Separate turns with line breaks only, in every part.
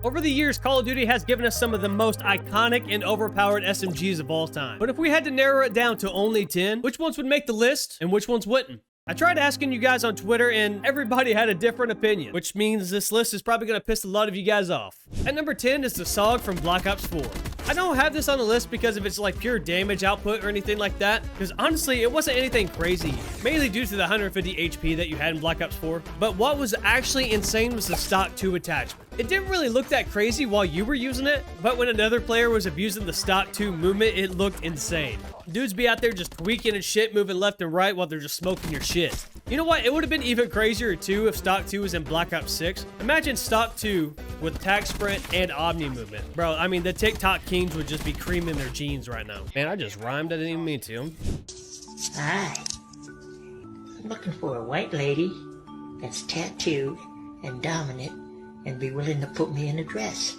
Over the years, Call of Duty has given us some of the most iconic and overpowered SMGs of all time. But if we had to narrow it down to only 10, which ones would make the list and which ones wouldn't? I tried asking you guys on Twitter and everybody had a different opinion, which means this list is probably going to piss a lot of you guys off. At number 10 is the SOG from Black Ops 4. I don't have this on the list because of its like pure damage output or anything like that, because honestly it wasn't anything crazy, mainly due to the 150 HP that you had in Black Ops 4. But what was actually insane was the Stock 2 attachment. It didn't really look that crazy while you were using it, but when another player was abusing the Stock 2 movement, it looked insane. Dudes be out there just tweaking and shit, moving left and right while they're just smoking your shit. You know what? It would have been even crazier too if Stock 2 was in Black Ops 6. Imagine Stock 2 with tac sprint and omni movement. Bro, I mean, the TikTok kings would just be creaming their jeans right now. Man, I just rhymed. I didn't even mean to.
Hi. I'm looking for a white lady that's tattooed and dominant and be willing to put me in a dress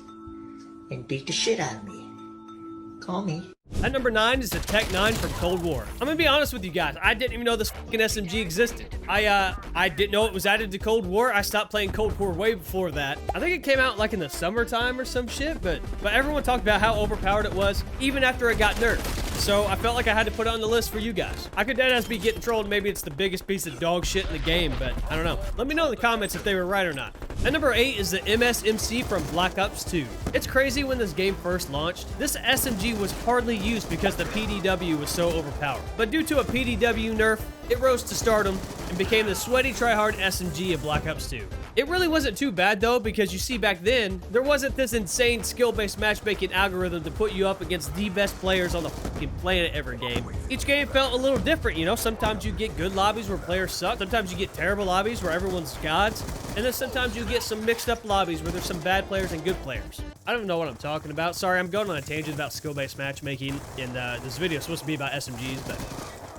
and beat the shit out of me. Call me.
At number 9 is the Tech 9 from Cold War. I'm gonna be honest with you guys. I didn't even know this fucking SMG existed. I didn't know it was added to Cold War. I stopped playing Cold War way before that. I think it came out like in the summertime or some shit, but everyone talked about how overpowered it was even after it got nerfed. So I felt like I had to put it on the list for you guys. I could deadass be getting trolled. Maybe it's the biggest piece of dog shit in the game, but I don't know. Let me know in the comments if they were right or not. At number 8 is the MSMC from Black Ops 2. It's crazy when this game first launched. This SMG was hardly used because the PDW was so overpowered. But due to a PDW nerf, it rose to stardom and became the sweaty tryhard SMG of Black Ops 2. It really wasn't too bad though, because you see back then, there wasn't this insane skill-based matchmaking algorithm to put you up against the best players on the fucking planet every game. Each game felt a little different, you know? Sometimes you get good lobbies where players suck, sometimes you get terrible lobbies where everyone's gods, and then sometimes you get some mixed up lobbies where there's some bad players and good players. I don't know what I'm talking about. Sorry, I'm going on a tangent about skill-based matchmaking, and this video is supposed to be about SMGs, but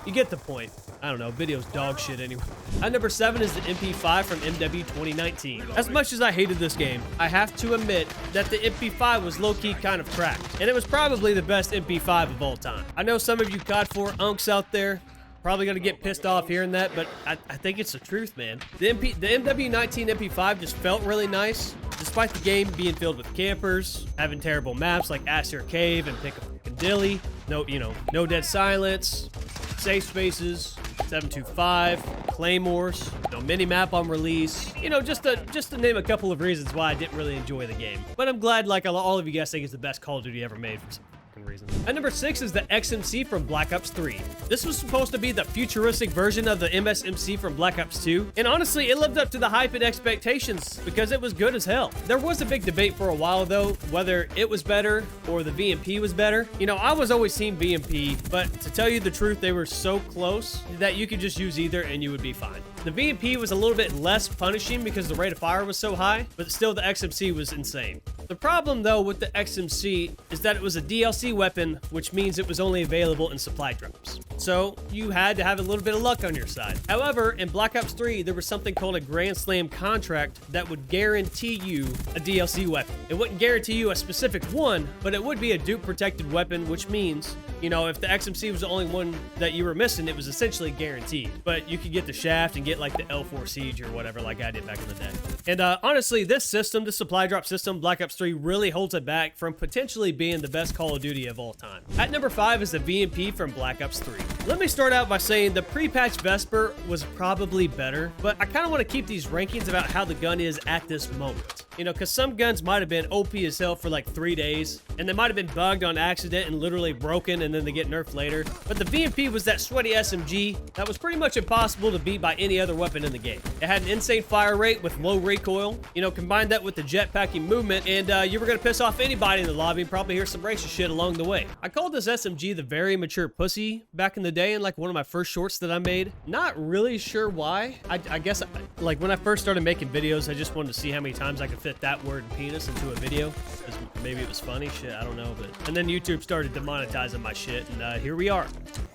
you get the point. I don't know, video's dog shit anyway. At number 7 is the MP5 from MW 2019. As much as I hated this game, I have to admit that the MP5 was low-key kind of cracked, and it was probably the best MP5 of all time. I know some of you COD 4 unks out there probably gonna get pissed off hearing that, but I think it's the truth, man. The MW19 MP5 just felt really nice, despite the game being filled with campers, having terrible maps like Asher Cave and Pick a Fucking Dilly, no dead silence, safe spaces, 725, claymores, mini map on release, just to name a couple of reasons why I didn't really enjoy the game. But I'm glad like all of you guys think it's the best Call of Duty ever made for some reason. At number 6 is the XMC from Black Ops 3. This was supposed to be the futuristic version of the MSMC from Black Ops 2, and honestly, it lived up to the hype and expectations because it was good as hell. There was a big debate for a while though, whether it was better or the VMP was better. I was always team VMP, but to tell you the truth, they were so close that you could just use either and you would be fine. The VMP was a little bit less punishing because the rate of fire was so high, but still the XMC was insane. The problem though with the XMC is that it was a DLC weapon, which means it was only available in supply drops. So you had to have a little bit of luck on your side. However, in Black Ops 3, there was something called a Grand Slam contract that would guarantee you a DLC weapon. It wouldn't guarantee you a specific one, but it would be a dupe protected weapon, which means, if the XMC was the only one that you were missing, it was essentially guaranteed. But you could get the Shaft and get like the L4 Siege or whatever like I did back in the day. And honestly, this supply drop system, Black Ops 3, really holds it back from potentially being the best Call of Duty of all time. At number 5 is the VMP from Black Ops 3. Let me start out by saying the pre-patch Vesper was probably better, but I kind of want to keep these rankings about how the gun is at this moment. Because some guns might have been OP as hell for like 3 days, and they might have been bugged on accident and literally broken, and then they get nerfed later. But the VMP was that sweaty SMG that was pretty much impossible to beat by any other weapon in the game. It had an insane fire rate with low recoil, combine that with the jetpacking movement, and you were going to piss off anybody in the lobby and probably hear some racist shit along the way. I called this SMG the very mature pussy back in the day in like one of my first shorts that I made. Not really sure why. I guess like when I first started making videos, I just wanted to see how many times I could fit that word penis into a video, because maybe it was funny, shit, I don't know. And then YouTube started demonetizing my shit, and here we are.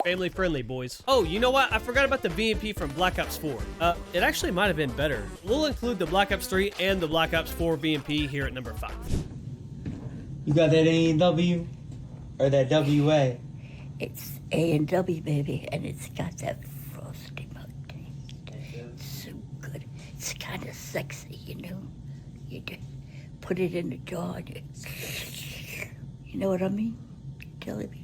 Family friendly, boys. Oh, you know what? I forgot about the VMP from Black Ops 4. It actually might have been better. We'll include the Black Ops 3 and the Black Ops 4 VMP here at number 5.
You got that A&W or that WA?
It's A&W, baby, and it's got that frosty milk taste. It's so good. It's kind of sexy, You put it in the jar. You know what I mean? Killing me.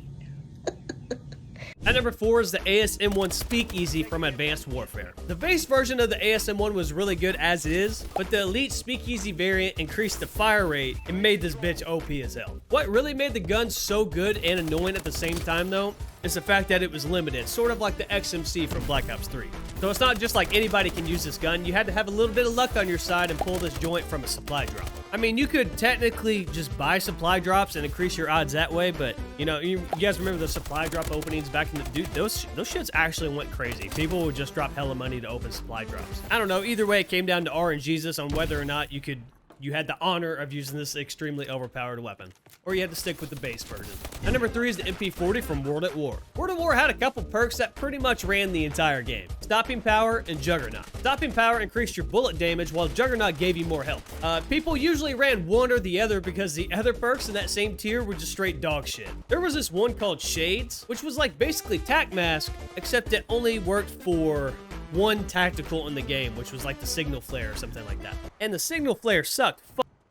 At number 4 is the ASM-1 Speakeasy from Advanced Warfare. The base version of the ASM-1 was really good as is, but the Elite Speakeasy variant increased the fire rate and made this bitch OP as hell. What really made the gun so good and annoying at the same time though, is the fact that it was limited, sort of like the XMC from Black Ops 3. So it's not just like anybody can use this gun, you had to have a little bit of luck on your side and pull this joint from a supply drop. I mean, you could technically just buy supply drops and increase your odds that way, but you know, you guys remember the supply drop openings back in the, dude, those shits actually went crazy. People would just drop hella money to open supply drops. I don't know, either way, it came down to RNGesus on whether or not you had the honor of using this extremely overpowered weapon, or you had to stick with the base version. And number 3 is the MP40 from World at War. World at War had a couple perks that pretty much ran the entire game. Stopping Power and Juggernaut. Stopping Power increased your bullet damage, while Juggernaut gave you more health. People usually ran one or the other because the other perks in that same tier were just straight dog shit. There was this one called Shades, which was like basically Tac Mask, except it only worked for one tactical in the game, which was like the Signal Flare or something like that. And the Signal Flare sucked.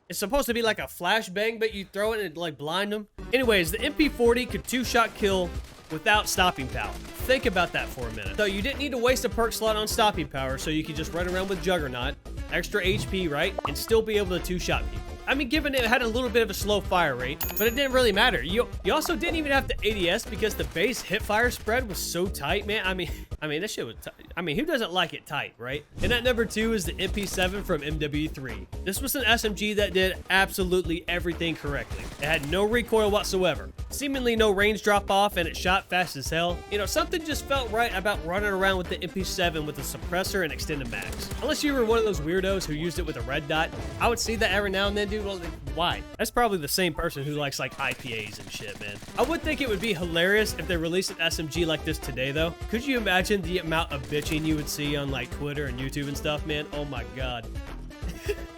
It's supposed to be like a flashbang, but you throw it and like blind them. Anyways, the MP40 could 2-shot kill without stopping power. Think about that for a minute. So you didn't need to waste a perk slot on stopping power, so you could just run around with Juggernaut, extra HP, right? And still be able to 2-shot people. I mean, given it had a little bit of a slow fire rate, but it didn't really matter. You also didn't even have to ADS because the base hip fire spread was so tight, man. I mean, that shit was I mean, who doesn't like it tight, right? And at number 2 is the MP7 from MW3. This was an SMG that did absolutely everything correctly. It had no recoil whatsoever, seemingly no range drop off, and it shot fast as hell. You know, something just felt right about running around with the MP7 with a suppressor and extended mags. Unless you were one of those weirdos who used it with a red dot, I would see that every now and then, dude. Well, why? That's probably the same person who likes like IPAs and shit, man. I would think it would be hilarious if they released an SMG like this today, though. Could you imagine the amount of bitching you would see on like Twitter and YouTube and stuff, man? Oh my god.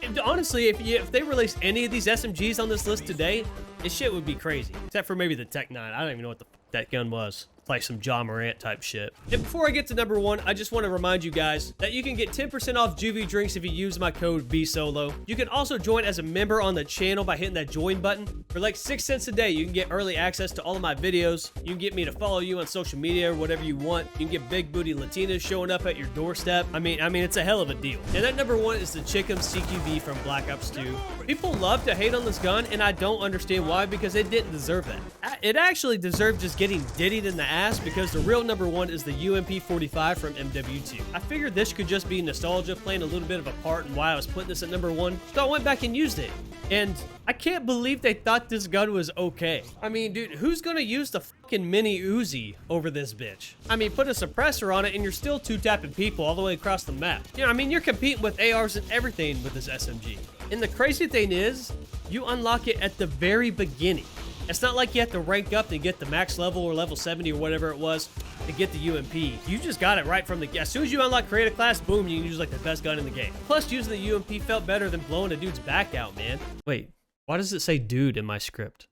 And honestly, if they released any of these SMGs on this list today, this shit would be crazy. Except for maybe the Tech 9. I don't even know what the that gun was. Like some John Morant type shit. And before I get to number 1, I just want to remind you guys that you can get 10% off Juvie drinks if you use my code BSoloe. You can also join as a member on the channel by hitting that join button. For like 6 cents a day, you can get early access to all of my videos. You can get me to follow you on social media or whatever you want. You can get big booty Latinas showing up at your doorstep. I mean, it's a hell of a deal. And that number 1 is the Chick'em CQB from Black Ops 2. People love to hate on this gun, and I don't understand why, because it didn't deserve that. It actually deserved just getting diddied in the ass, because the real number 1 is the UMP45 from MW2. I figured this could just be nostalgia playing a little bit of a part in why I was putting this at number 1, so I went back and used it. And I can't believe they thought this gun was okay. I mean, dude, who's gonna use the fucking mini Uzi over this bitch? I mean, put a suppressor on it and you're still 2-tapping people all the way across the map. You know, I mean, you're competing with ARs and everything with this SMG. And the crazy thing is, you unlock it at the very beginning. It's not like you have to rank up to get the max level or level 70 or whatever it was to get the UMP. You just got it right from the... As soon as you unlock creative class, boom, you can use like the best gun in the game. Plus, using the UMP felt better than blowing a dude's back out, man. Wait, why does it say dude in my script?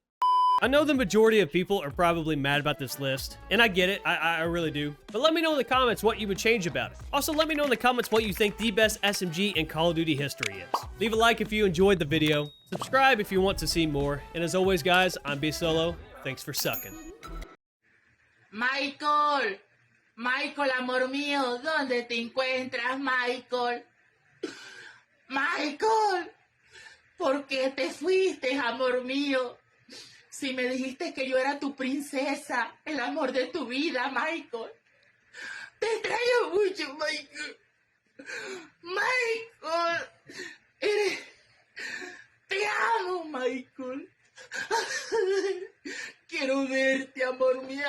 I know the majority of people are probably mad about this list, and I get it, I really do. But let me know in the comments what you would change about it. Also, let me know in the comments what you think the best SMG in Call of Duty history is. Leave a like if you enjoyed the video, subscribe if you want to see more, and as always guys, I'm BSoloe, thanks for sucking.
Michael, Michael, amor mío, ¿dónde te encuentras, Michael? Michael, ¿por qué te fuiste, amor mío? Si me dijiste que yo era tu princesa, el amor de tu vida, Michael. Te extraño mucho, Michael. Michael, te amo, Michael. Quiero verte, amor mío.